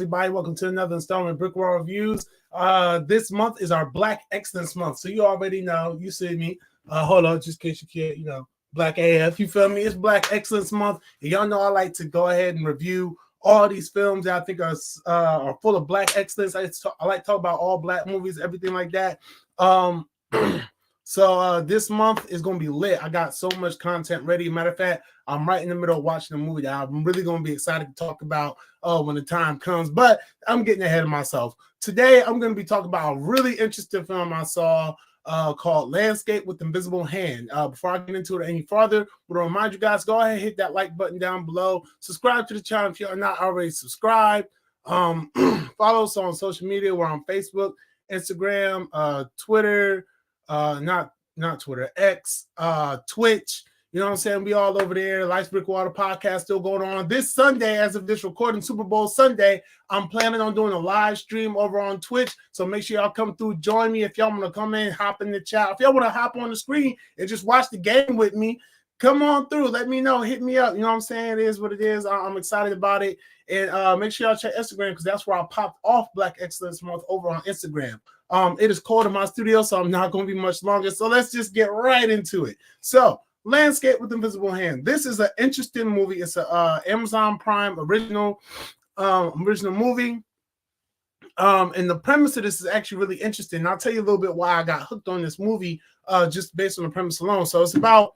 everybody? Welcome to another installment of BrickWall Reviews. This month is our Black Excellence Month, so you already know. You see me. Hold on, just in case you can't, Black AF. You feel me? It's Black Excellence Month, and y'all know I like to go ahead and review all these films that I think are full of Black excellence. I like to talk about all Black movies, everything like that. So this month is going to be lit. I got so much content ready. Matter of fact, I'm right in the middle of watching a movie that I'm really going to be excited to talk about when the time comes. But I'm getting ahead of myself. Today, I'm going to be talking about a really interesting film I saw called Landscape with Invisible Hand. Before I get into it any farther, I want to remind you guys, go ahead and hit that like button down below. Subscribe to the channel if you're not already subscribed. Follow us on social media. We're on Facebook, Instagram, Twitter, not Twitter, X, Twitch. You know what I'm saying? We all over there. Life's BrickWall podcast still going on. This Sunday, as of this recording, Super Bowl Sunday, I'm planning on doing a live stream over on Twitch. So make sure y'all come through, join me. If y'all want to come in, hop in the chat. If y'all want to hop on the screen and just watch the game with me, come on through. Let me know. Hit me up. You know what I'm saying? It is what it is. I'm excited about it. And make sure y'all check Instagram because that's where I popped off Black Excellence Month over on Instagram. It is cold in my studio, so I'm not going to be much longer. So let's just get right into it. So, Landscape with Invisible Hand. This is an interesting movie. It's a Amazon Prime original movie. And the premise of this is actually really interesting. And I'll tell you a little bit why I got hooked on this movie just based on the premise alone. So it's about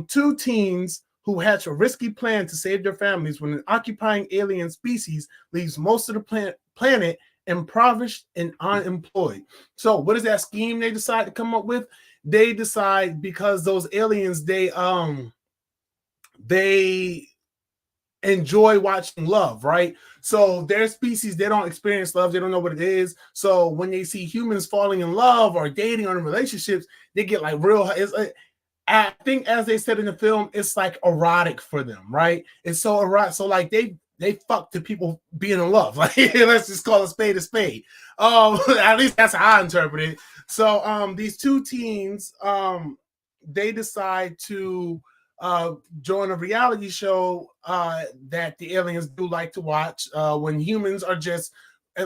two teens who hatch a risky plan to save their families when an occupying alien species leaves most of the planet impoverished and unemployed. So what is that scheme they decide to come up with? They decide because those aliens, they enjoy watching love, right? So their species, they don't experience love. They don't know what it is. So when they see humans falling in love or dating or in relationships, they get like real. I think as they said in the film, it's like erotic for them, right? It's so erotic. So like they fuck to people being in love. Like let's just call a spade a spade. At least that's how I interpret it. So these two teens, they decide to join a reality show that the aliens do like to watch when humans are just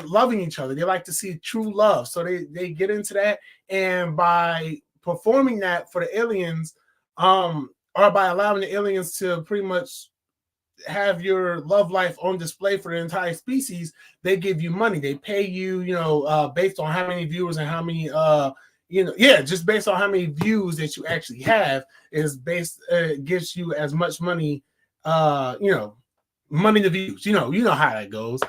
loving each other. They like to see true love. So they get into that, and by performing that for the aliens, or by allowing the aliens to pretty much have your love life on display for the entire species, they give you money. They pay you, based on how many viewers and how many, just based on how many views that you actually have is based, gives you as much money, money to views. You know how that goes.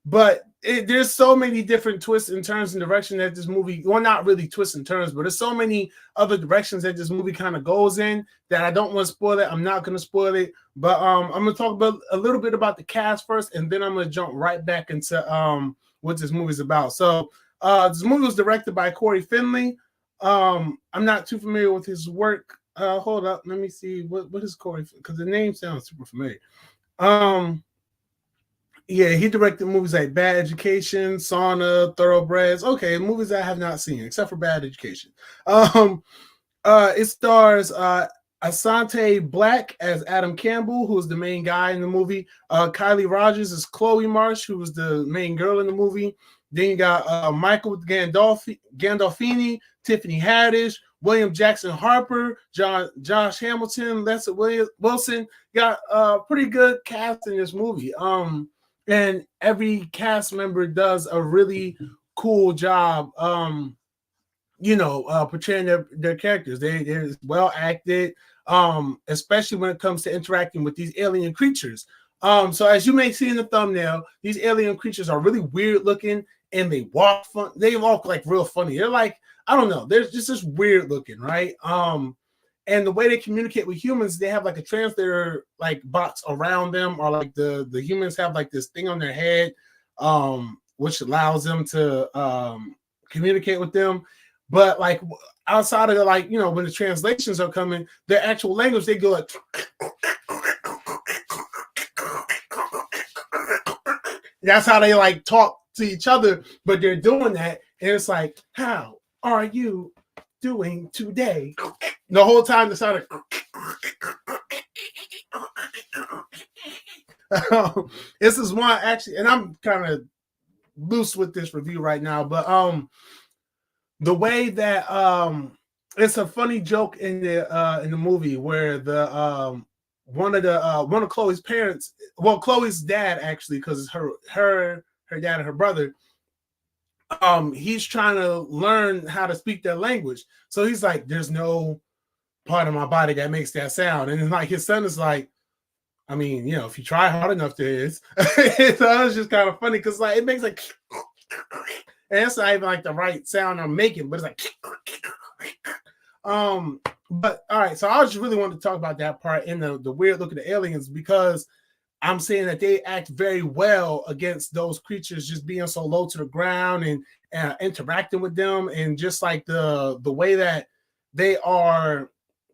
But there's so many different twists and turns and direction that this movie, well, not really twists and turns, but there's so many other directions that this movie kind of goes in that I don't want to spoil it. I'm not going to spoil it, but I'm going to talk about a little bit about the cast first, and then I'm going to jump right back into what this movie is about. So this movie was directed by Corey Finley. I'm not too familiar with his work. Hold up, let me see what is Corey, because the name sounds super familiar. Yeah, he directed movies like Bad Education, Sauna, Thoroughbreds. Okay, movies I have not seen except for Bad Education. It stars Asante Black as Adam Campbell, who is the main guy in the movie. Kylie Rogers is Chloe Marsh, who was the main girl in the movie. Then you got Michael Gandolfini, Tiffany Haddish, William Jackson Harper, Josh Hamilton, Leslie Wilson. Got a pretty good cast in this movie. And every cast member does a really cool job, portraying their characters. They're well acted, especially when it comes to interacting with these alien creatures. So as you may see in the thumbnail, these alien creatures are really weird looking, and they walk like real funny. They're like, I don't know, they're just weird looking, right? And the way they communicate with humans, they have like a translator like box around them, or like the humans have like this thing on their head, which allows them to communicate with them. But like outside of when the translations are coming, their actual language, they go like that's how they like talk to each other, but they're doing that, and it's like, how are you doing today? The whole time they sounded This is one actually, and I'm kind of loose with this review right now, but the way that it's a funny joke in the movie where the one of Chloe's parents, well, Chloe's dad actually, because her dad and her brother, he's trying to learn how to speak their language. So he's like, there's no part of my body that makes that sound. And then like his son is like, I mean, you know, if you try hard enough, there is. So it's just kind of funny because like it makes like, and it's not even like the right sound I'm making, but it's like, but all right. So I just really wanted to talk about that part in the weird look of the aliens, because I'm saying that they act very well against those creatures just being so low to the ground and interacting with them, and just like the way that they are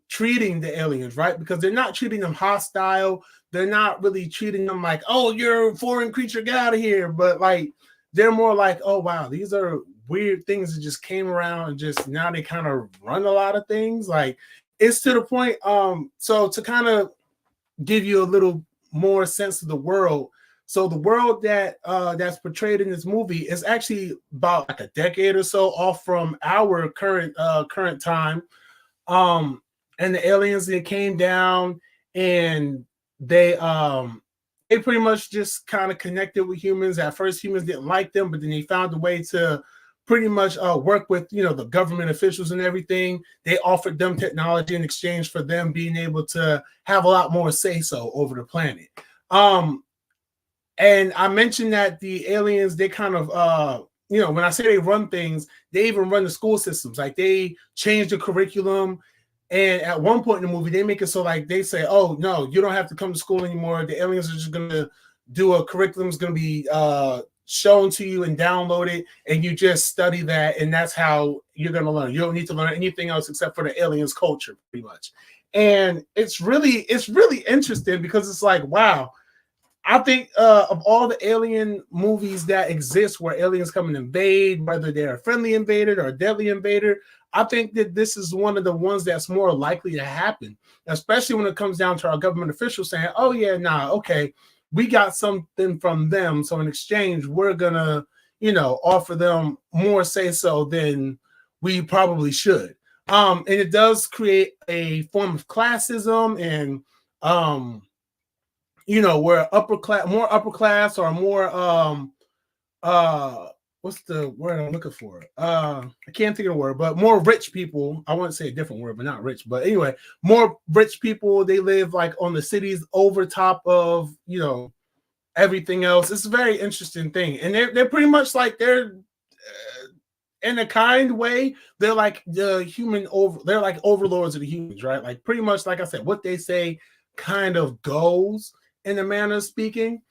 treating the aliens, right? Because they're not treating them hostile. They're not really treating them like, oh, you're a foreign creature, get out of here. But like, they're more like, oh, wow, these are weird things that just came around and just now they kind of run a lot of things. Like, it's to the point. So to kind of give you a little more sense of the world. So the world that that's portrayed in this movie is actually about like a decade or so off from our current time. And the aliens, they came down and they pretty much just kind of connected with humans. At first, humans didn't like them, but then they found a way to pretty much work with, you know, the government officials and everything. They offered them technology in exchange for them being able to have a lot more say-so over the planet. And I mentioned that the aliens, they kind of, you know, when I say they run things, they even run the school systems. Like, they change the curriculum. And at one point in the movie, they make it so like they say, oh, no, you don't have to come to school anymore. The aliens are just going to do a curriculum. It's going to be shown to you and download it, and you just study that, and that's how you're going to learn. You don't need to learn anything else except for the aliens culture, pretty much. And it's really interesting because it's like, wow, I think of all the alien movies that exist where aliens come and invade, whether they're a friendly invader or a deadly invader, I think that this is one of the ones that's more likely to happen, especially when it comes down to our government officials saying, oh, yeah, nah, okay, we got something from them. So in exchange, we're going to, you know, offer them more say-so than we probably should. And it does create a form of classism and, you know, where more upper class or more, what's the word I'm looking for? I can't think of the word, but more rich people. I want to say a different word, but not rich. But anyway, more rich people, they live like on the cities over top of, you know, everything else. It's a very interesting thing. And they're pretty much like they're in a kind way, they're like the they're like overlords of the humans, right? Like, pretty much, like I said, what they say kind of goes in a manner of speaking.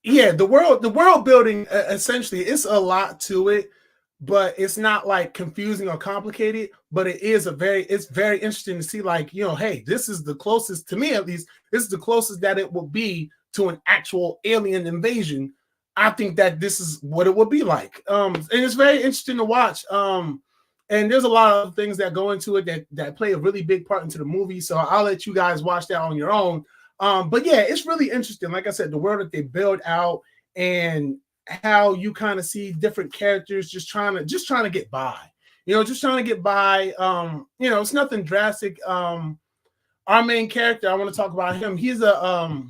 Yeah, the world building, essentially, it's a lot to it, but it's not like confusing or complicated. But it's very interesting to see, like, you know, hey, this is the closest, to me at least, this is the closest that it will be to an actual alien invasion. I think that this is what it would be like. And it's very interesting to watch. And there's a lot of things that go into it that play a really big part into the movie. So I'll let you guys watch that on your own. But yeah, it's really interesting. Like I said, the world that they build out and how you kind of see different characters just trying to get by. You know, just trying to get by. You know, it's nothing drastic. Our main character, I want to talk about him. He's a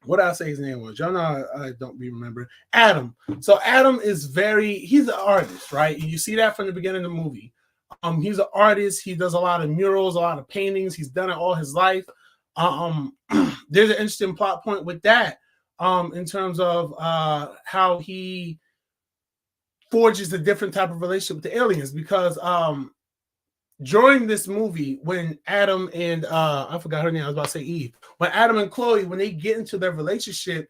what did I say his name was? Y'all know I don't remember. Adam. So Adam is he's an artist, right? You see that from the beginning of the movie. He's an artist. He does a lot of murals, a lot of paintings. He's done it all his life. There's an interesting plot point with that, in terms of how he forges a different type of relationship with the aliens, because during this movie, when Adam and I forgot her name, I was about to say Eve. When Adam and Chloe, when they get into their relationship,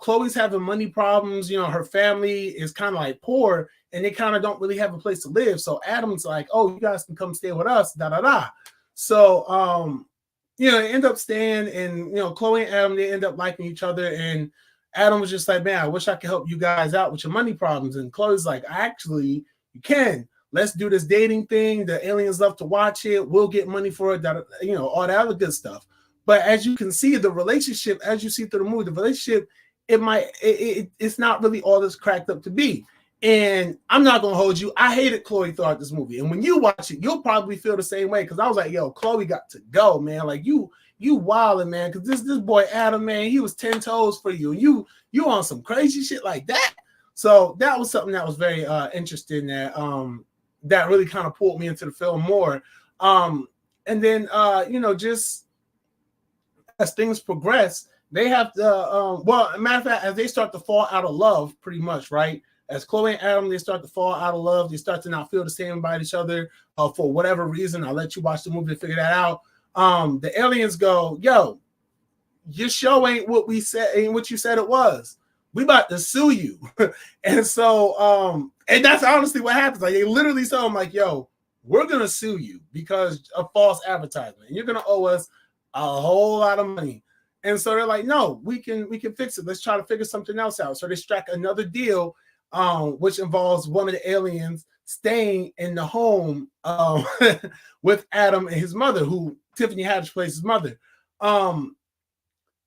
Chloe's having money problems. You know, her family is kind of like poor, and they kind of don't really have a place to live. So Adam's like, "Oh, you guys can come stay with us." Da da da. So you know, they end up staying, and you know, Chloe and Adam, they end up liking each other. And Adam was just like, "Man, I wish I could help you guys out with your money problems." And Chloe's like, "Actually, you can. Let's do this dating thing. The aliens love to watch it. We'll get money for it. That, you know, all that other good stuff." But as you can see, the relationship, as you see through the movie, the relationship, it's not really all that's cracked up to be. And I'm not gonna hold you. I hated Chloe throughout this movie. And when you watch it, you'll probably feel the same way. Cause I was like, yo, Chloe got to go, man. Like you wilding, man. Cause this boy Adam, man, he was 10 toes for you. You on some crazy shit like that. So that was something that was very interesting that really kind of pulled me into the film more. And then just as things progress, they have to matter of fact, as they start to fall out of love, pretty much, right? As Chloe and Adam, they start to fall out of love. They start to not feel the same about each other for whatever reason. I'll let you watch the movie to figure that out. The aliens go, yo, your show ain't what we said, ain't what you said it was. We about to sue you. And so, and that's honestly what happens. Like they literally tell them, like, yo, we're gonna sue you because of false advertisement. And you're gonna owe us a whole lot of money. And so they're like, no, we can fix it. Let's try to figure something else out. So they strike another deal, which involves one of the aliens staying in the home with Adam and his mother, who Tiffany Haddish plays his mother. And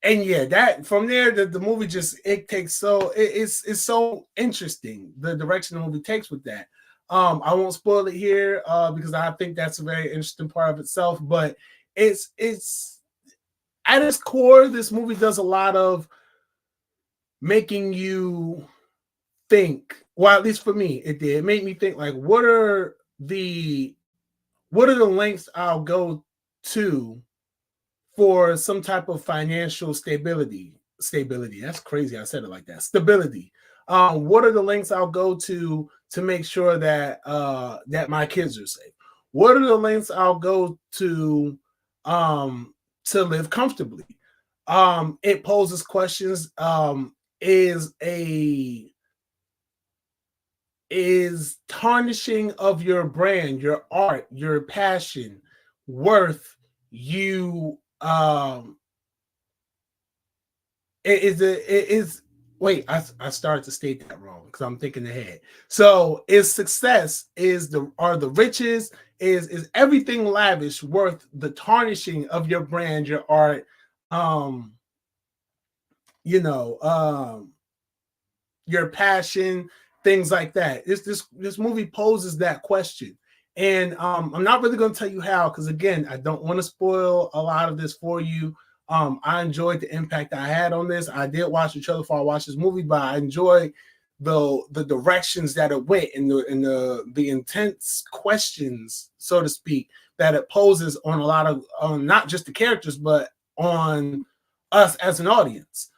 yeah, that from there, the movie just it's so interesting the direction the movie takes with that. I won't spoil it here because I think that's a very interesting part of itself. But it's at its core, this movie does a lot of making you think. Well, at least for me, it did. It made me think, like, what are the lengths I'll go to for some type of financial stability. That's crazy. I said it like that. Stability. What are the lengths I'll go to make sure that that my kids are safe? What are the lengths I'll go to live comfortably? It poses questions. Is tarnishing of your brand, your art, your passion worth you? I started to state that wrong because I'm thinking ahead. So is success, are the riches, is everything lavish worth the tarnishing of your brand, your art, your passion, things like that. This movie poses that question. And I'm not really going to tell you how, because again, I don't want to spoil a lot of this for you. I enjoyed the impact I had on this. I did watch the trailer before I watched this movie, but I enjoyed the directions that it went and the intense questions, so to speak, that it poses on a lot of not just the characters, but on us as an audience.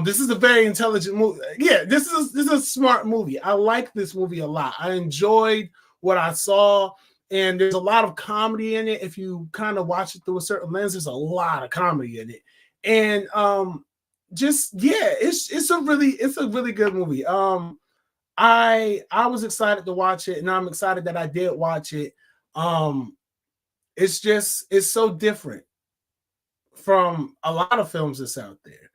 This is a very intelligent movie. Yeah, this is a smart movie. I like this movie a lot. I enjoyed what I saw, and there's a lot of comedy in it. If you kind of watch it through a certain lens, there's a lot of comedy in it. And it's a really good movie. I was excited to watch it, and I'm excited that I did watch it. It's so different from a lot of films that's out there.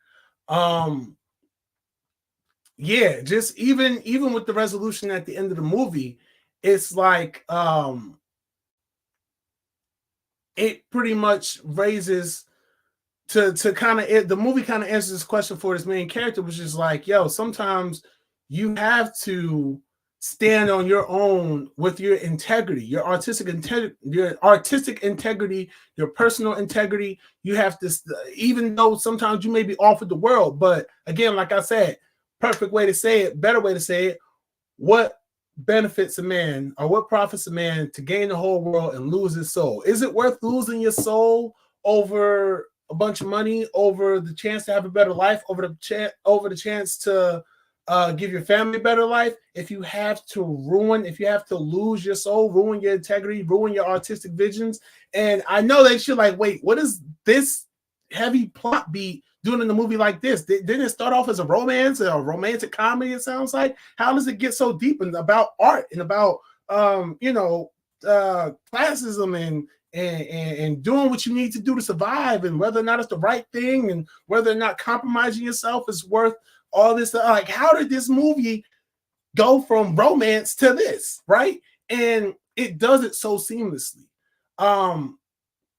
Just even with the resolution at the end of the movie, it's like it pretty much raises to kind of the movie kind of answers this question for this main character, which is like, yo, sometimes you have to stand on your own with your integrity, your artistic integrity, your personal integrity. You have to, even though sometimes you may be off with the world, but again, like I said, perfect way to say it, better way to say it, what benefits a man or what profits a man to gain the whole world and lose his soul? Is it worth losing your soul over a bunch of money, over the chance to have a better life, over the chance to give your family a better life? If you have to lose your soul, ruin your integrity, ruin your artistic visions. And I know that you're like, wait, what is this heavy plot beat doing in a movie like this? Didn't it start off as a romance, a romantic comedy? It sounds like. How does it get so deep and about art and about classism and doing what you need to do to survive, and whether or not it's the right thing, and whether or not compromising yourself is worth all this? Like, how did this movie go from romance to this, right? And it does it so seamlessly.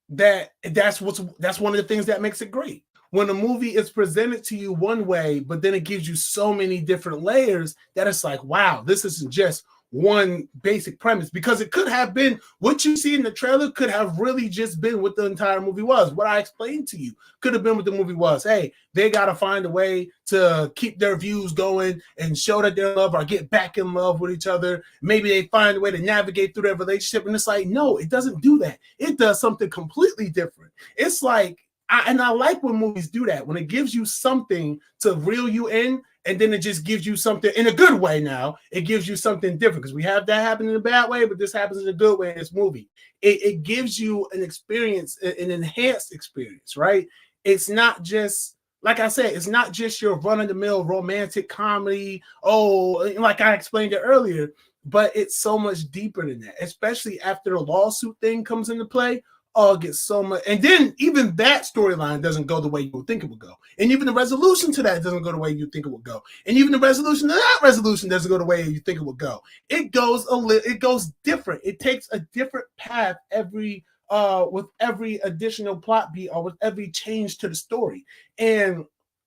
that's one of the things that makes it great. When a movie is presented to you one way, but then it gives you so many different layers that it's like, wow, this isn't just one basic premise, because it could have been what you see in the trailer could have really just been what the entire movie was. What I explained to you could have been what the movie was. Hey, they got to find a way to keep their views going and show that they're in love or get back in love with each other. Maybe they find a way to navigate through their relationship. And it's like, no, it doesn't do that. It does something completely different. It's like, I like when movies do that, when it gives you something to reel you in, and then it just gives you something in a good way. Now it gives you something different, because we have that happen in a bad way, but this happens in a good way in this movie. It gives you an experience, an enhanced experience, right? It's not just, like I said, it's not just your run-of-the-mill romantic comedy. Oh, like I explained it earlier, but it's so much deeper than that, especially after the lawsuit thing comes into play. Oh, it gets so much. And then even that storyline doesn't go the way you would think it would go. And even the resolution to that doesn't go the way you think it would go. And even the resolution to that resolution doesn't go the way you think it would go. It goes different. It takes a different path with every additional plot beat or with every change to the story. And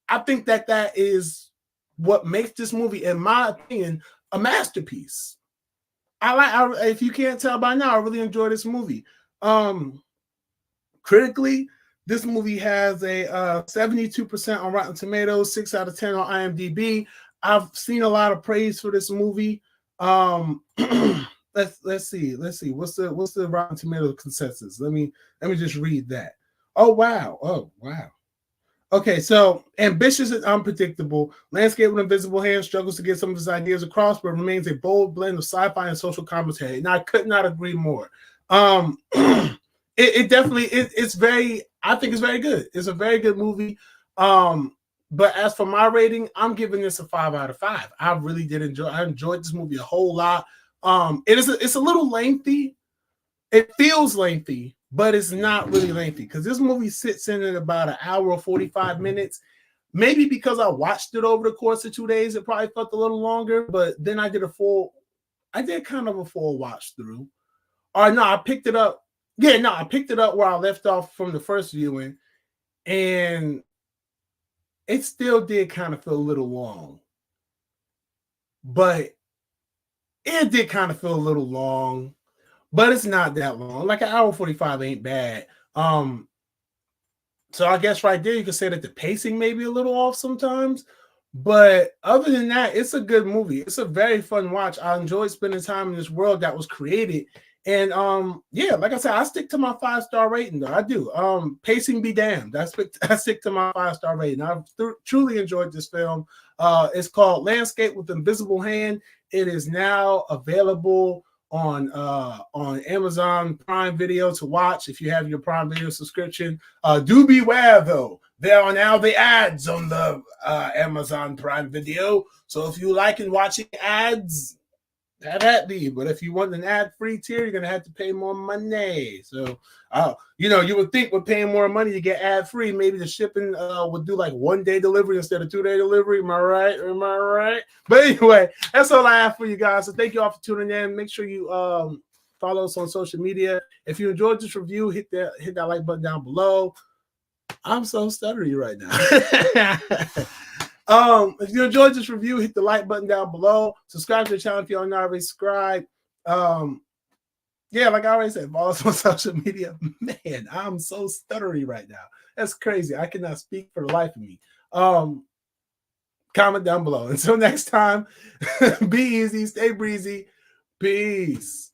I think that is what makes this movie, in my opinion, a masterpiece. If you can't tell by now, I really enjoy this movie. Critically, this movie has a 72% on Rotten Tomatoes, 6 out of 10 on IMDb. I've seen a lot of praise for this movie. Let's see. What's the Rotten Tomatoes consensus? Let me just read that. Oh wow. Okay, so ambitious and unpredictable, Landscape with Invisible Hand struggles to get some of his ideas across, but remains a bold blend of sci-fi and social commentary. And I could not agree more. It definitely it's very, I think it's very good. It's a very good movie. But as for my rating, I'm giving this a 5 out of 5. I really did I enjoyed this movie a whole lot. It's a little lengthy. It feels lengthy, but it's not really lengthy, because this movie sits in at about an hour or 45 minutes. Maybe because I watched it over the course of 2 days, it probably felt a little longer, but then I did kind of a full watch through. Or no, I picked it up. Yeah, no, I picked it up where I left off from the first viewing, and it still did kind of feel a little long. But it did kind of feel a little long, but it's not that long. Like an hour 45 ain't bad. So I guess right there you can say that the pacing may be a little off sometimes. But other than that, it's a good movie. It's a very fun watch. I enjoyed spending time in this world that was created. And yeah, like I said, I stick to my 5-star rating though. I do. Pacing be damned. I stick to my 5-star rating. I've truly enjoyed this film. It's called Landscape with Invisible Hand. It is now available on Amazon Prime Video to watch if you have your Prime Video subscription. Do beware though, there are now the ads on the Amazon Prime Video. So if you like watching ads, have at me. But if you want an ad-free tier, you're gonna have to pay more money. So you would think with paying more money to get ad-free, maybe the shipping would do like 1-day delivery instead of 2-day delivery. Am I right? But anyway, that's all I have for you guys. So thank you all for tuning in. Make sure you follow us on social media. If you enjoyed this review, hit that like button down below. I'm so stuttery right now. If you enjoyed this review, hit the like button down below. Subscribe to the channel if you aren't already subscribed. Yeah, like I already said, follow us on social media. Man, I'm so stuttery right now. That's crazy. I cannot speak for the life of me. Comment down below. Until next time, be easy, stay breezy. Peace.